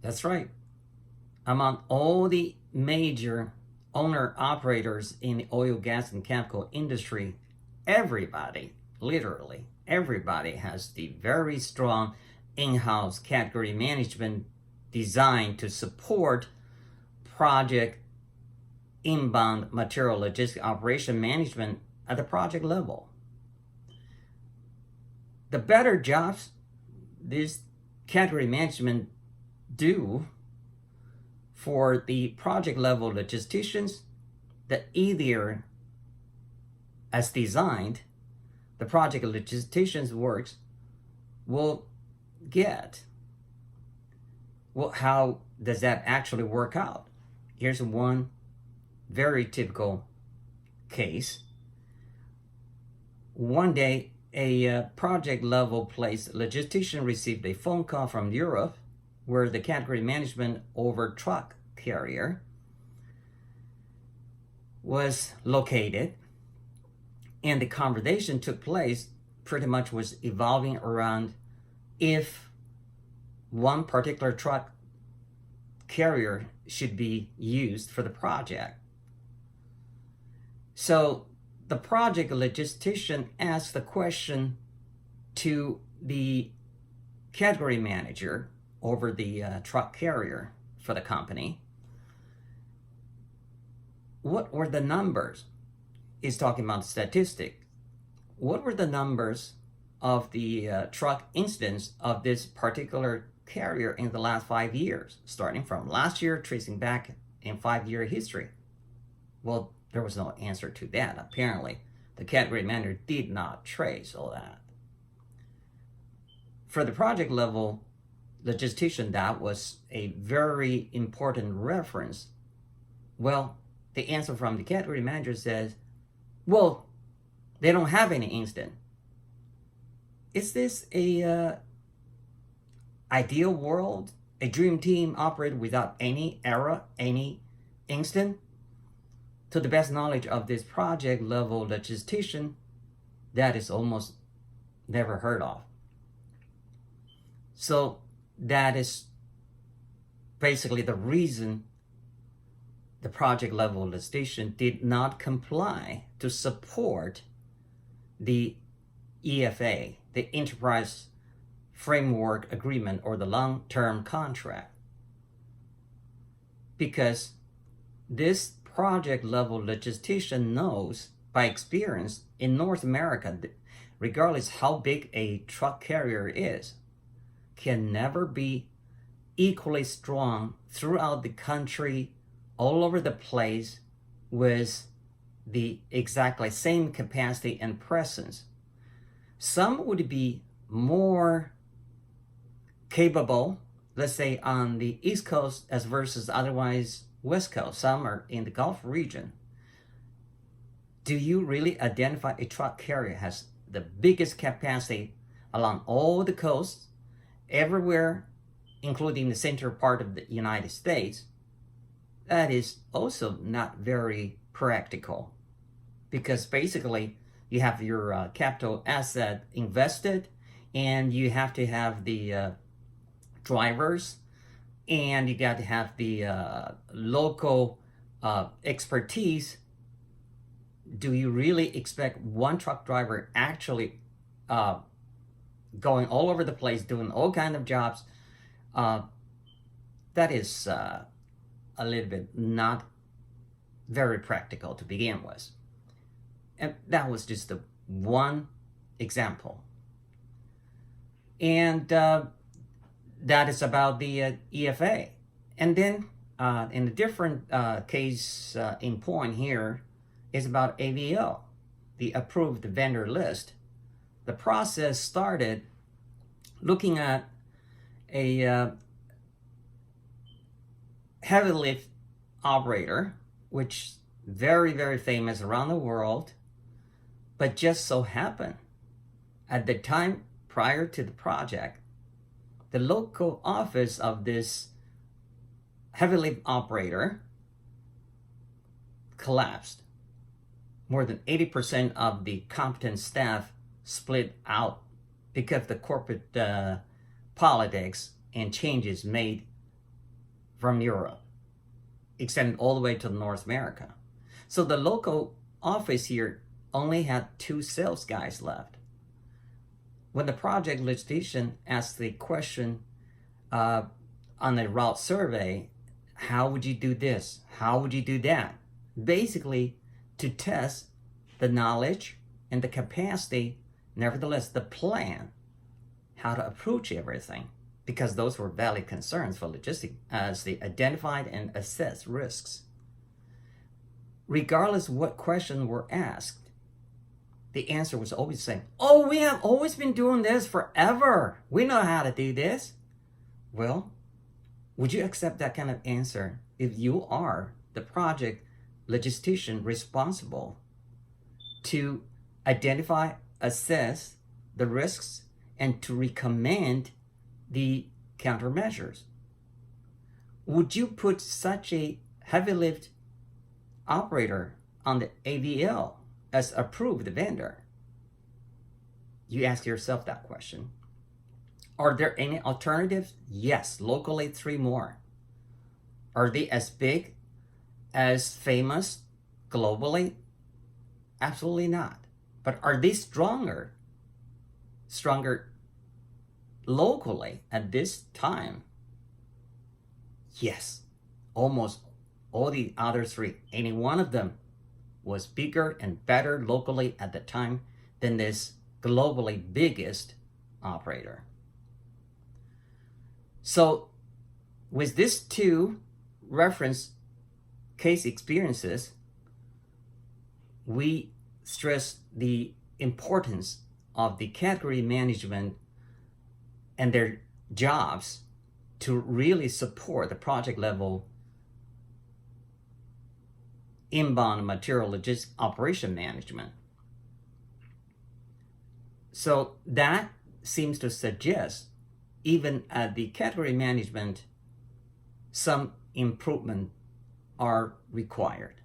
That's right. Among all the major owner-operators in the oil, gas, and chemical industry, everybody, literally everybody, has the very strong in-house category management designed to support project inbound material logistic operation management at the project level. The better jobs this category management do for the project level logisticians, the easier as designed the project logisticians works will get. Well, how does that actually work out? Here's one very typical case. One day, a project level place logistician received a phone call from Europe where the category management over truck carrier was located, and the conversation took place pretty much was evolving around if one particular truck carrier should be used for the project. So the project logistician asked the question to the category manager over the truck carrier for the company. What were the numbers? He's talking about statistic. What were the numbers of the truck incidents of this particular carrier in the last 5 years, starting from last year, tracing back in 5-year history? Well, there was no answer to that. Apparently, the category manager did not trace all that. For the project level logistician, that was a very important reference. Well, the answer from the category manager says, well, they don't have any incident. Is this a ideal world, a dream team operated without any error, any incident? To the best knowledge of this project level logistician, that is almost never heard of. So that is basically the reason the project level logistician did not comply to support the EFA, the Enterprise Framework Agreement, or the long-term contract. Because this project level logistician knows by experience in North America, regardless how big a truck carrier is, can never be equally strong throughout the country, all over the place, with the exactly same capacity and presence. Some would be more capable, let's say on the East Coast as versus otherwise West Coast. Some are in the Gulf region. Do you really identify a truck carrier has the biggest capacity along all the coasts, everywhere, including the center part of the United States? That is also not very practical, because basically you have your capital asset invested, and you have to have the drivers, and you got to have the local expertise. Do you really expect one truck driver actually going all over the place, doing all kinds of jobs? That is a little bit not very practical to begin with. And that was just the one example. And that is about the EFA. And then in a different case in point here is about AVL, the approved vendor list. The process started looking at a heavy lift operator, which very, very famous around the world, but just so happened at the time prior to the project, the local office of this heavy lift operator collapsed. More than 80% of the competent staff split out because of the corporate politics and changes made from Europe, extended all the way to North America. So the local office here only had 2 sales guys left. When the project logistician asked the question on the route survey, how would you do this? How would you do that? Basically, to test the knowledge and the capacity, nevertheless, the plan, how to approach everything, because those were valid concerns for logistics as they identified and assessed risks. Regardless of what questions were asked, the answer was always the same. Oh, we have always been doing this forever. We know how to do this. Well, would you accept that kind of answer if you are the project logistician responsible to identify, assess the risks, and to recommend the countermeasures? Would you put such a heavy lift operator on the AVL as approved vendor? You ask yourself that question. Are there any alternatives? Yes, locally 3 more. Are they as big, as famous globally? Absolutely not. But are they stronger locally at this time? Yes, almost all the other 3, any one of them was bigger and better locally at the time than this globally biggest operator. So with these 2 reference case experiences, we stress the importance of the category management and their jobs to really support the project level inbound material logistics operation management. So that seems to suggest even at the category management, some improvement are required.